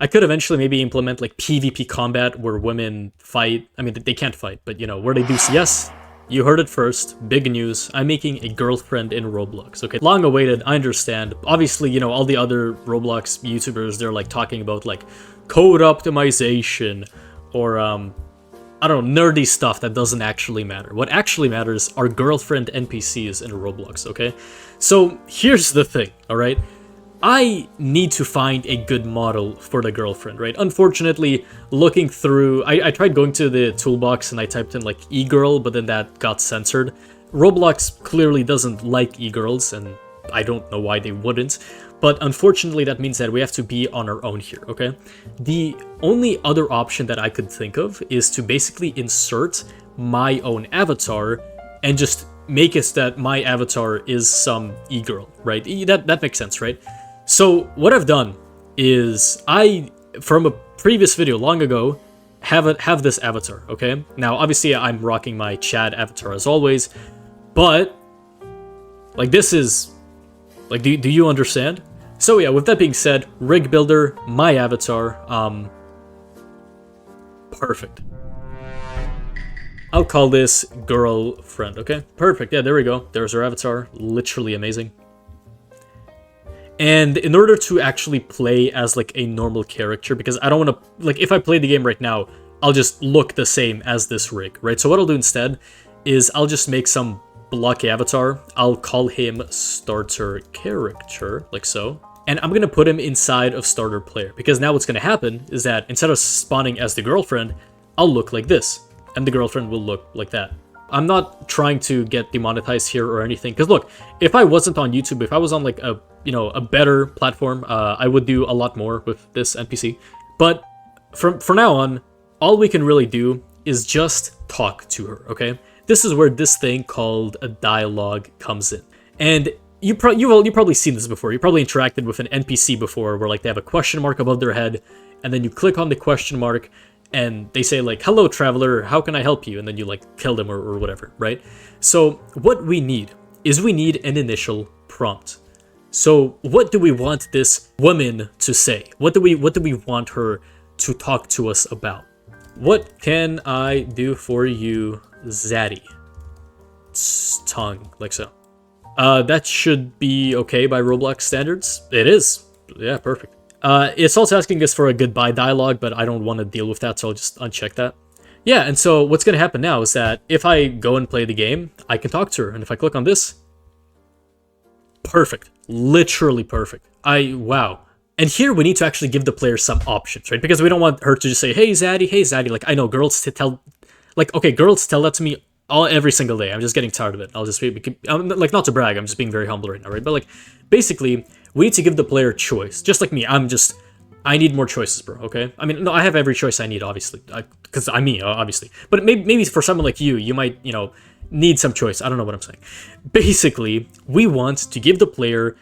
I could eventually maybe implement like PvP combat where women fight. I mean, they can't fight, but you know, where they do. Yes, you heard it first. Big news. I'm making a girlfriend in Roblox. Okay, long awaited. I understand. Obviously, you know, all the other Roblox YouTubers, they're like talking about like code optimization or I don't know, nerdy stuff that doesn't actually matter. What actually matters are girlfriend NPCs in Roblox, okay? So here's the thing, alright? I need to find a good model for the girlfriend, right? Unfortunately, looking through... I tried going to the toolbox and I typed in like e-girl, but then that got censored. Roblox clearly doesn't like e-girls, and I don't know why they wouldn't. But unfortunately, that means that we have to be on our own here, okay? The only other option that I could think of is to basically insert my own avatar and just make it that my avatar is some e-girl, right? That makes sense, right? So what I've done is from a previous video long ago, have this avatar, okay? Now, obviously, I'm rocking my Chad avatar as always, but like this is... Like, do you understand? So yeah, with that being said, rig builder, my avatar, perfect. I'll call this girlfriend, okay? Perfect, yeah, there we go. There's our avatar, literally amazing. And in order to actually play as like a normal character, because I don't want to, like if I play the game right now, I'll just look the same as this rig, right? So what I'll do instead is I'll just make some blocky avatar. I'll call him starter character, like so. And I'm going to put him inside of starter player, because now what's going to happen is that instead of spawning as the girlfriend, I'll look like this, and the girlfriend will look like that. I'm not trying to get demonetized here or anything, because look, if I wasn't on YouTube, if I was on like a, you know, a better platform, I would do a lot more with this NPC. But for now on, all we can really do is just talk to her, okay? This is where this thing called a dialogue comes in. And you've probably seen this before. You probably interacted with an NPC before where like they have a question mark above their head, and then you click on the question mark and they say like, hello traveler, how can I help you? And then you like kill them or whatever, right? So what we need is we need an initial prompt. So what do we want this woman to say? What do we want her to talk to us about? What can I do for you, Zaddy? Tongue, like so. That should be okay by Roblox standards. It is. Yeah, perfect. It's also asking us for a goodbye dialogue, but I don't want to deal with that, so I'll just uncheck that. Yeah, and so what's going to happen now is that if I go and play the game, I can talk to her, and if I click on this, perfect. Literally perfect. Wow. And here we need to actually give the player some options, right? Because we don't want her to just say, hey, Zaddy. Like, I know girls tell... Like, okay, girls tell that to me every single day. I'm just getting tired of it. I'll just be... like, not to brag, I'm just being very humble right now, right? But, like, basically, we need to give the player choice. Just like me, I need more choices, bro, okay? I mean, no, I have every choice I need, obviously. Because I'm me, obviously. But maybe for someone like you might, you know, need some choice. I don't know what I'm saying. Basically, we want to give the player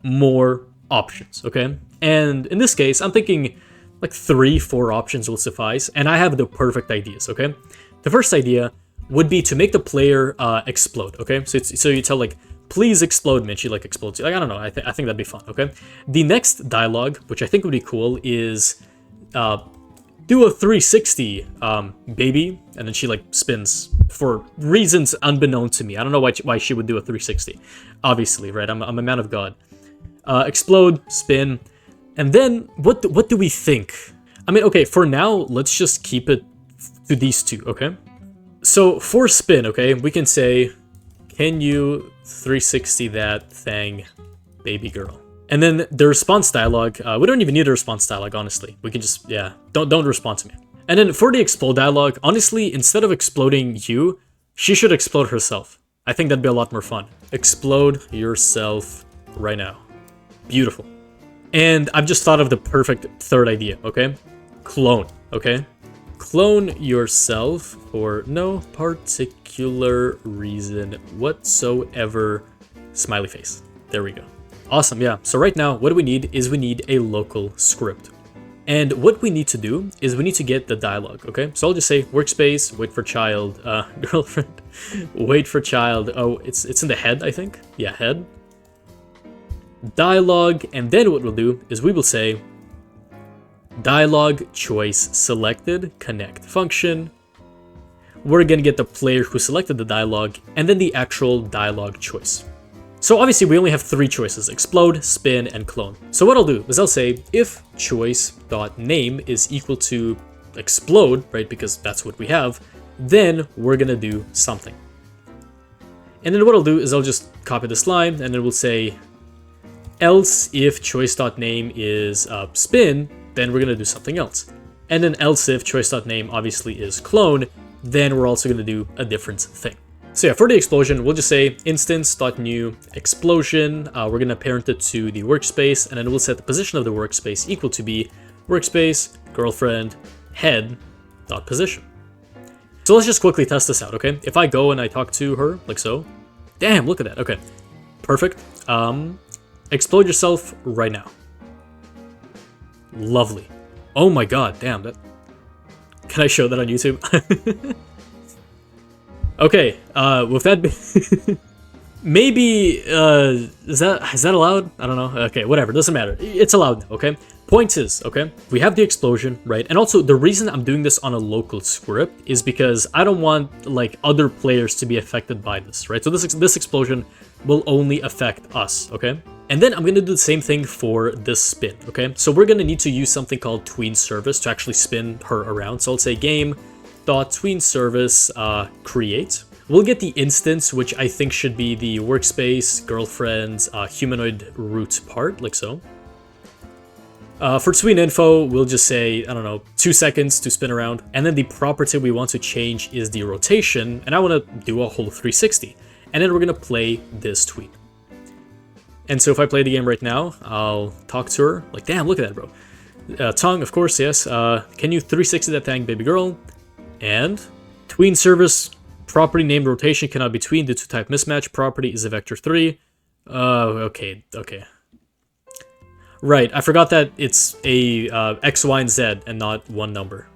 more options, okay? And in this case, I'm thinking like 3-4 options will suffice, and I have the perfect ideas, okay? The first idea would be to make the player explode, okay? So you tell like, please explode me, and she like explodes. Like, I don't know, I think that'd be fun, okay? The next dialogue, which I think would be cool, is do a 360, baby, and then she like spins for reasons unbeknown to me. I don't know why she would do a 360, obviously, right? I'm a man of God. Explode, spin, and then what do we think? I mean, okay, for now, let's just keep it to these two, okay? So for spin, okay, we can say, can you 360 that thing, baby girl? And then the response dialogue, we don't even need a response dialogue, honestly. We can just, yeah, don't respond to me. And then for the explode dialogue, honestly, instead of exploding you, she should explode herself. I think that'd be a lot more fun. Explode yourself right now. Beautiful. And I've just thought of the perfect third idea, okay? Clone, okay? Clone yourself for no particular reason whatsoever. Smiley face. There we go. Awesome, yeah. So right now, what we need is we need a local script. And what we need to do is we need to get the dialogue, okay? So I'll just say workspace, wait for child, girlfriend, wait for child. Oh, it's in the head, I think. Yeah, head. Dialogue, and then what we'll do is we will say, dialog choice selected, connect function. We're gonna get the player who selected the dialog, and then the actual dialog choice. So obviously we only have 3 choices: explode, spin, and clone. So what I'll do is I'll say if choice.name is equal to explode, right, because that's what we have, then we're gonna do something. And then what I'll do is I'll just copy this line, and then we'll say else if choice.name is spin, then we're gonna do something else. And then else if choice.name obviously is clone, then we're also gonna do a different thing. So yeah, for the explosion, we'll just say instance.new explosion. We're gonna parent it to the workspace, and then we'll set the position of the workspace equal to be workspace girlfriend head.position. So let's just quickly test this out, okay? If I go and I talk to her, like so. Damn, look at that. Okay, perfect. Explode yourself right now. Lovely. Oh my god, damn, that... Can I show that on YouTube? Okay, with that... Maybe, is that allowed? I don't know. Okay, whatever, doesn't matter. It's allowed now, okay? Point is, okay, we have the explosion, right? And also, the reason I'm doing this on a local script is because I don't want, like, other players to be affected by this, right? So this explosion will only affect us, okay? And then I'm going to do the same thing for this spin, okay? So we're going to need to use something called tween service to actually spin her around. So I'll say game.tween service create. We'll get the instance, which I think should be the workspace, girlfriend's humanoid root part, like so. For tween info, we'll just say, I don't know, 2 seconds to spin around. And then the property we want to change is the rotation, and I want to do a whole 360. And then we're going to play this tween. And so if I play the game right now, I'll talk to her, like, damn, look at that, bro. Tongue, of course, yes. Can you 360 that thing, baby girl? And tween service property named rotation cannot be tween due to type mismatch. Property is a vector 3. Okay. Right, I forgot that it's a X, Y, and Z and not one number.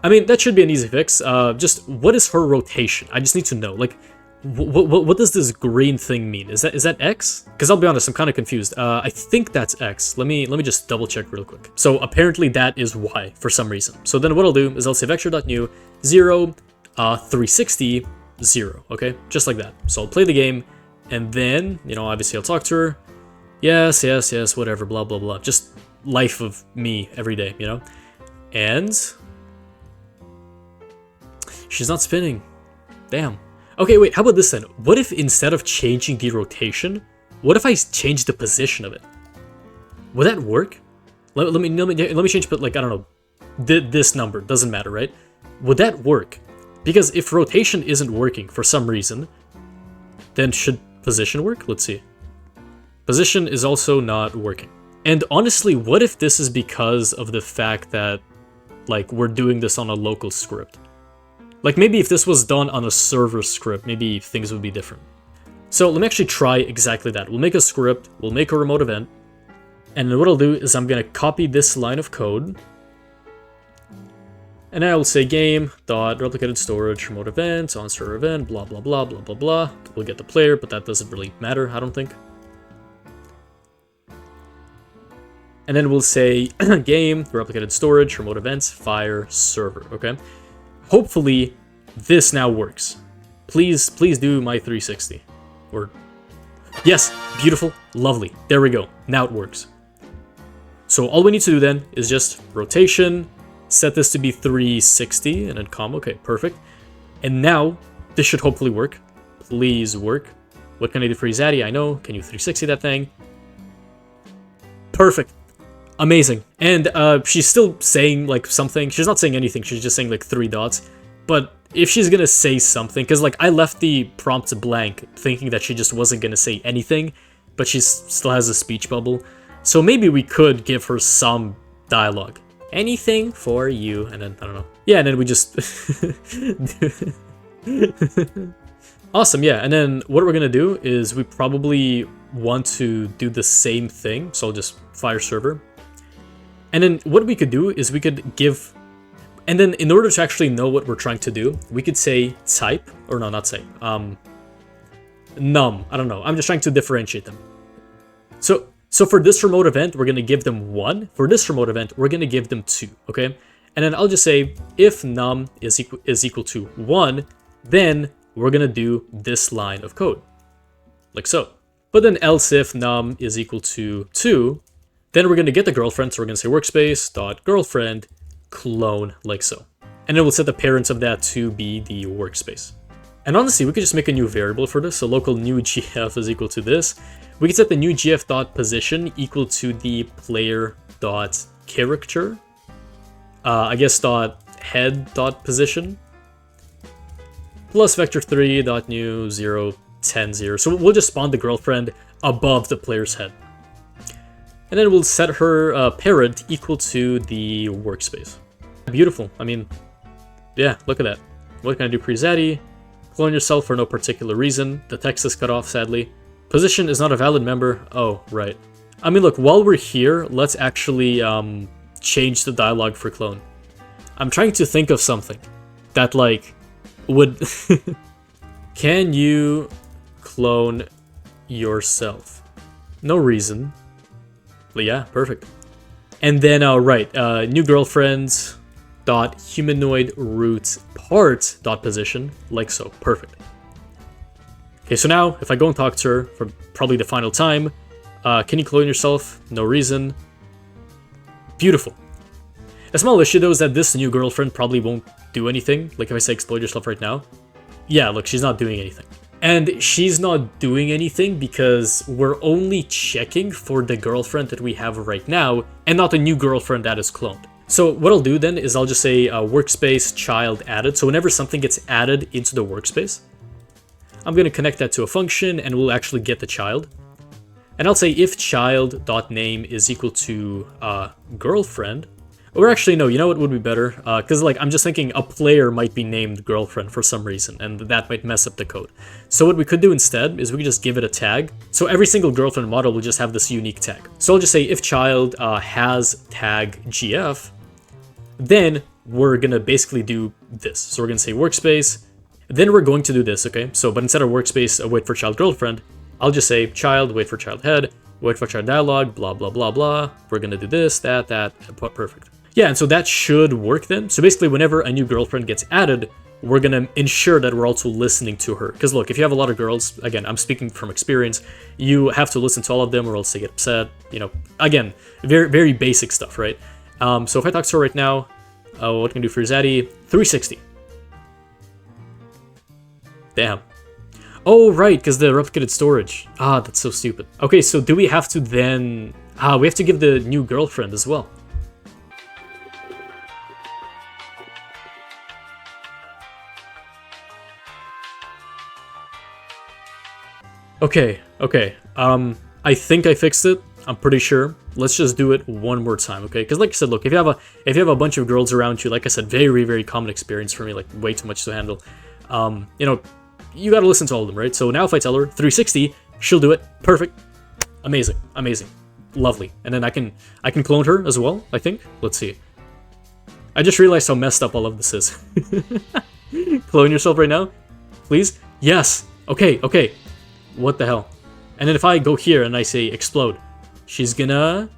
I mean, that should be an easy fix. Just, what is her rotation? I just need to know. Like, what does this green thing mean? Is that X? Because I'll be honest, I'm kind of confused. I think that's X. Let me just double check real quick. So apparently that is Y for some reason. So then what I'll do is I'll say vector.new 0 360 0. Okay, just like that. So I'll play the game, and then obviously I'll talk to her. Yes, whatever, blah blah blah. Just life of me every day, And she's not spinning. Damn. Okay, wait, how about this then? What if instead of changing the rotation, what if I change the position of it? Would that work? Let me change, but like, I don't know, this number, doesn't matter, right? Would that work? Because if rotation isn't working for some reason, then should position work? Let's see. Position is also not working. And honestly, what if this is because of the fact that, like, we're doing this on a local script? Like, maybe if this was done on a server script, maybe things would be different. So let me actually try exactly that. We'll make a script, we'll make a remote event, and then what I'll do is I'm gonna copy this line of code, and I will say game.replicated storage remote event on server event, blah blah blah blah blah blah. We'll get the player, but that doesn't really matter, I don't think. And then we'll say game replicated storage remote events fire server, okay? Hopefully, this now works. Please do my 360. Or, yes, beautiful, lovely. There we go. Now it works. So all we need to do then is just rotation, set this to be 360, and then comma. Okay, perfect. And now, this should hopefully work. Please work. What can I do for you, Zaddy? I know. Can you 360 that thing? Perfect. Amazing. And she's still saying like something. She's not saying anything. She's just saying like 3 dots. But if she's gonna say something, because like I left the prompt blank thinking that she just wasn't gonna say anything, but she still has a speech bubble. So maybe we could give her some dialogue. Anything for you. And then, I don't know. Yeah, and then we just... Awesome, yeah. And then what we're gonna do is we probably want to do the same thing. So I'll just fire server. And then what we could do is we could give, and then in order to actually know what we're trying to do, we could say type, or no, not type, num, I don't know. I'm just trying to differentiate them. So So for this remote event, we're going to give them 1. For this remote event, we're going to give them 2, okay? And then I'll just say if num is equal to 1, then we're going to do this line of code, like so. But then else if num is equal to 2, then we're going to get the girlfriend, so we're going to say workspace.girlfriend clone, like so. And then we'll set the parents of that to be the workspace. And honestly, we could just make a new variable for this, so local new gf is equal to this. We can set the new gf.position equal to the player.character, I guess .head.position, plus vector3.new 0, 10, 0. So we'll just spawn the girlfriend above the player's head. And then we'll set her parent equal to the workspace. Beautiful. I mean, yeah, look at that. What can I do pre-zaddy? Clone yourself for no particular reason. The text is cut off, sadly. Position is not a valid member. Oh, right. I mean, look, while we're here, let's actually change the dialogue for clone. I'm trying to think of something that, like, would... Can you clone yourself? No reason. But yeah, perfect. And then, new girlfriend dot humanoid root part dot position, like so. Perfect. Okay, so now if I go and talk to her for probably the final time, can you clone yourself? No reason. Beautiful. A small issue though is that this new girlfriend probably won't do anything. Like if I say explode yourself right now, yeah, look, she's not doing anything. And she's not doing anything because we're only checking for the girlfriend that we have right now and not a new girlfriend that is cloned. So what I'll do then is I'll just say workspace child added. So whenever something gets added into the workspace, I'm going to connect that to a function and we'll actually get the child. And I'll say if child.name is equal to girlfriend. Or actually, no, you know what would be better? Because like I'm just thinking a player might be named girlfriend for some reason, and that might mess up the code. So what we could do instead is we could just give it a tag. So every single girlfriend model will just have this unique tag. So I'll just say if child has tag gf, then we're gonna basically do this. So we're gonna say workspace, then we're going to do this, okay? So but instead of workspace wait for child girlfriend, I'll just say child wait for child head, wait for child dialog, blah blah blah blah. We're gonna do this, that, perfect. Yeah, and so that should work then. So basically, whenever a new girlfriend gets added, we're going to ensure that we're also listening to her. Because look, if you have a lot of girls, again, I'm speaking from experience, you have to listen to all of them or else they get upset. You know, again, very, very basic stuff, right? So if I talk to her right now, what can I do for Zaddy? 360. Damn. Oh, right, because the replicated storage. Ah, that's so stupid. Okay, so do we have to then... we have to give the new girlfriend as well. Okay. I think I fixed it. I'm pretty sure. Let's just do it one more time, okay? Because like I said, look, if you have a bunch of girls around you, like I said, very, very common experience for me, like way too much to handle. You know, you gotta listen to all of them, right? So now if I tell her 360, she'll do it. Perfect. Amazing. Lovely. And then I can clone her as well, I think. Let's see. I just realized how messed up all of this is. Clone yourself right now, please. Yes. Okay. What the hell? And then if I go here and I say explode, she's gonna...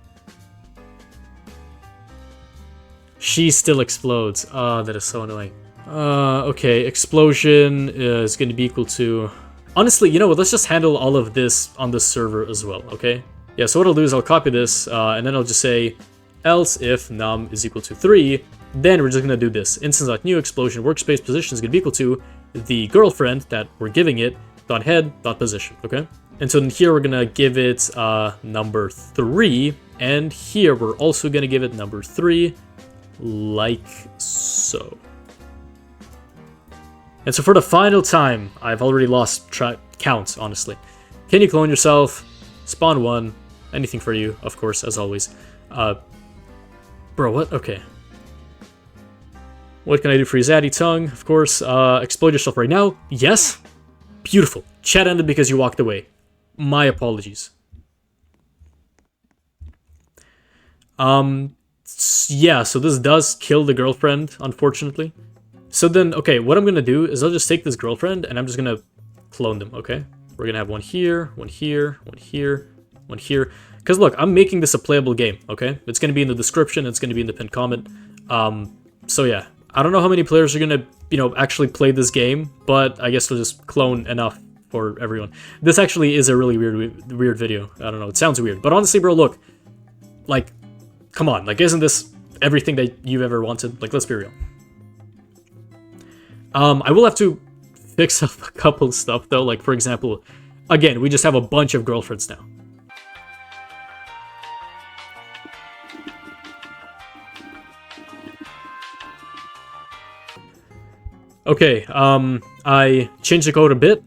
She still explodes. That is so annoying. Okay, explosion is gonna be equal to... Honestly, you know what? Let's just handle all of this on the server as well, okay? Yeah, so what I'll do is I'll copy this, and then I'll just say else if num is equal to 3, then we're just gonna do this. Instance.new explosion workspace position is gonna be equal to the girlfriend that we're giving it, .head.position, okay? And so in here we're gonna give it number 3, and here we're also gonna give it number 3, like so. And so for the final time, I've already lost count, honestly. Can you clone yourself? Spawn 1, anything for you, of course, as always. Bro, what? Okay. What can I do for you, Zaddy tongue? Of course, explode yourself right now. Yes. Beautiful. Chat ended because you walked away. My apologies. Yeah, so this does kill the girlfriend, unfortunately. So then, okay, what I'm gonna do is I'll just take this girlfriend and I'm just gonna clone them, okay? We're gonna have one here, one here, one here, one here. Because look, I'm making this a playable game, okay? It's going to be in the description, it's going to be in the pinned comment. So yeah, I don't know how many players are going to, you know, actually play this game, but I guess we'll just clone enough for everyone. This actually is a really weird video. I don't know, it sounds weird. But honestly, bro, look, like, come on, like, isn't this everything that you've ever wanted? Like, let's be real. I will have to fix up a couple of stuff, though. Like, for example, again, we just have a bunch of girlfriends now. Okay, I changed the code a bit.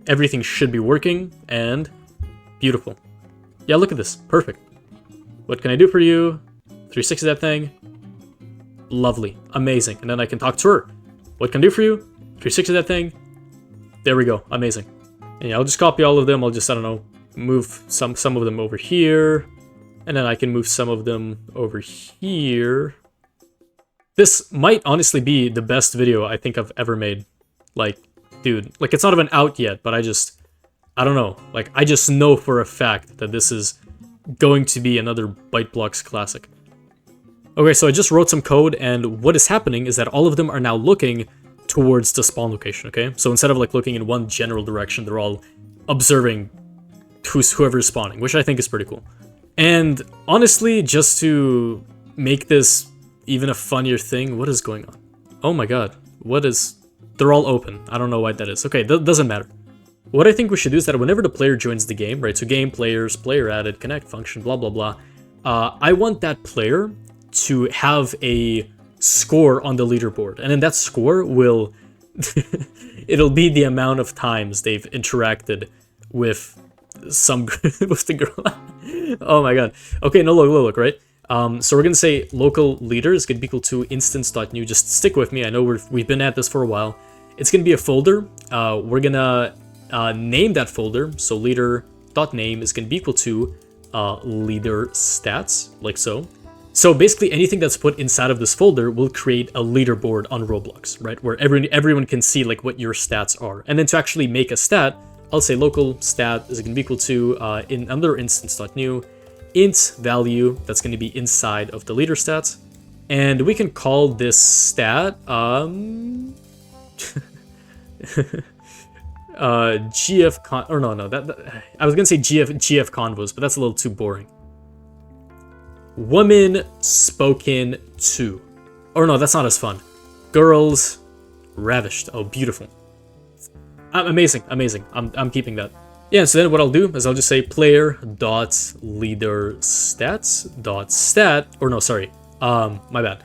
Everything should be working, and beautiful. Yeah, look at this. Perfect. What can I do for you? 360 that thing. Lovely. Amazing. And then I can talk to her. What can I do for you? 360 that thing. There we go. Amazing. And yeah, I'll just copy all of them. I'll just, I don't know, move some of them over here. And then I can move some of them over here. This might honestly be the best video I think I've ever made. Like, dude, like, it's not even out yet, but I don't know. Like, I just know for a fact that this is going to be another ByteBlox classic. Okay, so I just wrote some code, and what is happening is that all of them are now looking towards the spawn location, okay? So instead of, like, looking in one general direction, they're all observing whoever's spawning, which I think is pretty cool. And honestly, just to make this even a funnier thing, what is going on? Oh my god, what is... They're all open. I don't know why that is. Okay, that doesn't matter. What I think we should do is that whenever the player joins the game, right, so game, players, player added, connect function, blah, blah, blah, I want that player to have a score on the leaderboard. And then that score will... it'll be the amount of times they've interacted with some... with the girl. Oh my god. Okay, no, look, right? So we're going to say local leader is going to be equal to instance.new. Just stick with me. I know we've been at this for a while. It's going to be a folder. We're going to name that folder. So leader.name is going to be equal to leader stats, like so. So basically anything that's put inside of this folder will create a leaderboard on Roblox, right? Where everyone can see like what your stats are. And then to actually make a stat, I'll say local stat is going to be equal to in under instance.new int value that's going to be inside of the leader stats, and we can call this stat gf con, or no that I was gonna say gf convos, but that's a little too boring. Woman spoken to, or no, that's not as fun. Girls ravished. Oh, beautiful. Amazing. I'm keeping that. Yeah, so then what I'll do is I'll just say player.leaderstats.stat, or no, sorry, my bad.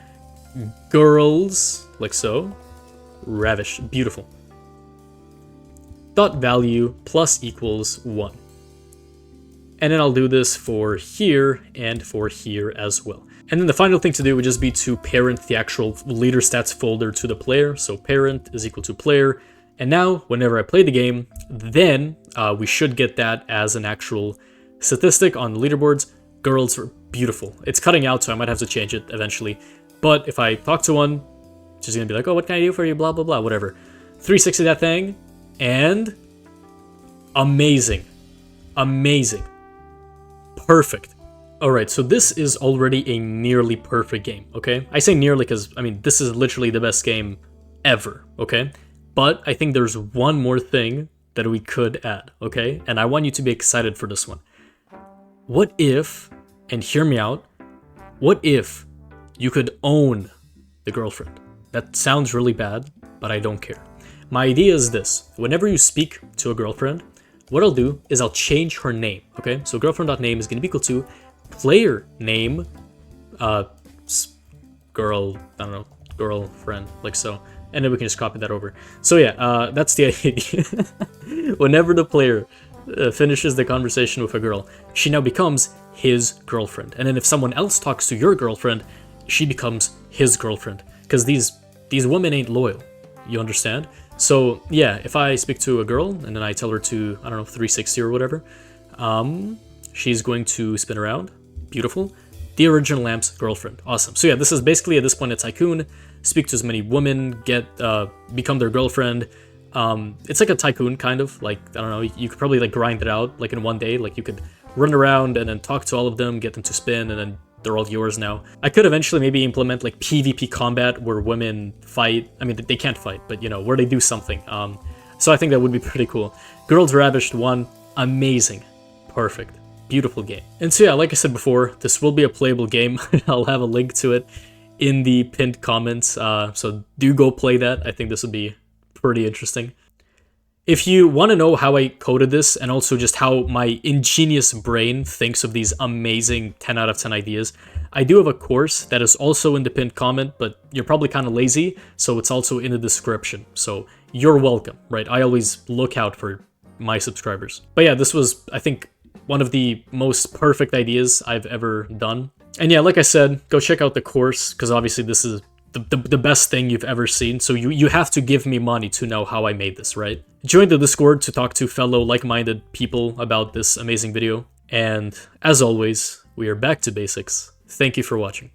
Girls, like so, ravish, beautiful. Dot value plus equals 1. And then I'll do this for here and for here as well. And then the final thing to do would just be to parent the actual leader stats folder to the player. So parent is equal to player. And now, whenever I play the game, then we should get that as an actual statistic on the leaderboards. Girls are beautiful. It's cutting out, so I might have to change it eventually. But if I talk to one, she's going to be like, oh, what can I do for you? Blah, blah, blah, whatever. 360 that thing, and amazing. Amazing. Perfect. Alright, so this is already a nearly perfect game, okay? I say nearly because, I mean, this is literally the best game ever, okay? But I think there's one more thing that we could add, okay? And I want you to be excited for this one. What if, and hear me out, what if you could own the girlfriend? That sounds really bad, but I don't care. My idea is this. Whenever you speak to a girlfriend, what I'll do is I'll change her name, okay? So girlfriend.name is going to be equal to player name, girl, I don't know, girlfriend, like so. And then we can just copy that over. So yeah, that's the idea. Whenever the player finishes the conversation with a girl, she now becomes his girlfriend. And then if someone else talks to your girlfriend, she becomes his girlfriend. Because these women ain't loyal. You understand? So yeah, if I speak to a girl and then I tell her to, I don't know, 360 or whatever, she's going to spin around. Beautiful. The original lamp's girlfriend. Awesome. So yeah, this is basically at this point a tycoon. Speak to as many women, become their girlfriend. It's like a tycoon kind of, like, I don't know, you could probably like grind it out like in one day. Like you could run around and then talk to all of them, get them to spin, and then they're all yours now. I could eventually maybe implement like PvP combat where women fight. I mean, they can't fight, but you know, where they do something. So I think that would be pretty cool. Girls Ravished 1, amazing, perfect, beautiful game. And so yeah, like I said before, this will be a playable game. I'll have a link to it in the pinned comments, so do go play that. I think this would be pretty interesting. If you want to know how I coded this and also just how my ingenious brain thinks of these amazing 10 out of 10 ideas, I do have a course that is also in the pinned comment, but you're probably kind of lazy, so it's also in the description. So you're welcome, right? I always look out for my subscribers. But yeah, this was, I think, one of the most perfect ideas I've ever done. And yeah, like I said, go check out the course, because obviously this is the best thing you've ever seen, so you have to give me money to know how I made this, right? Join the Discord to talk to fellow like-minded people about this amazing video. And as always, we are back to basics. Thank you for watching.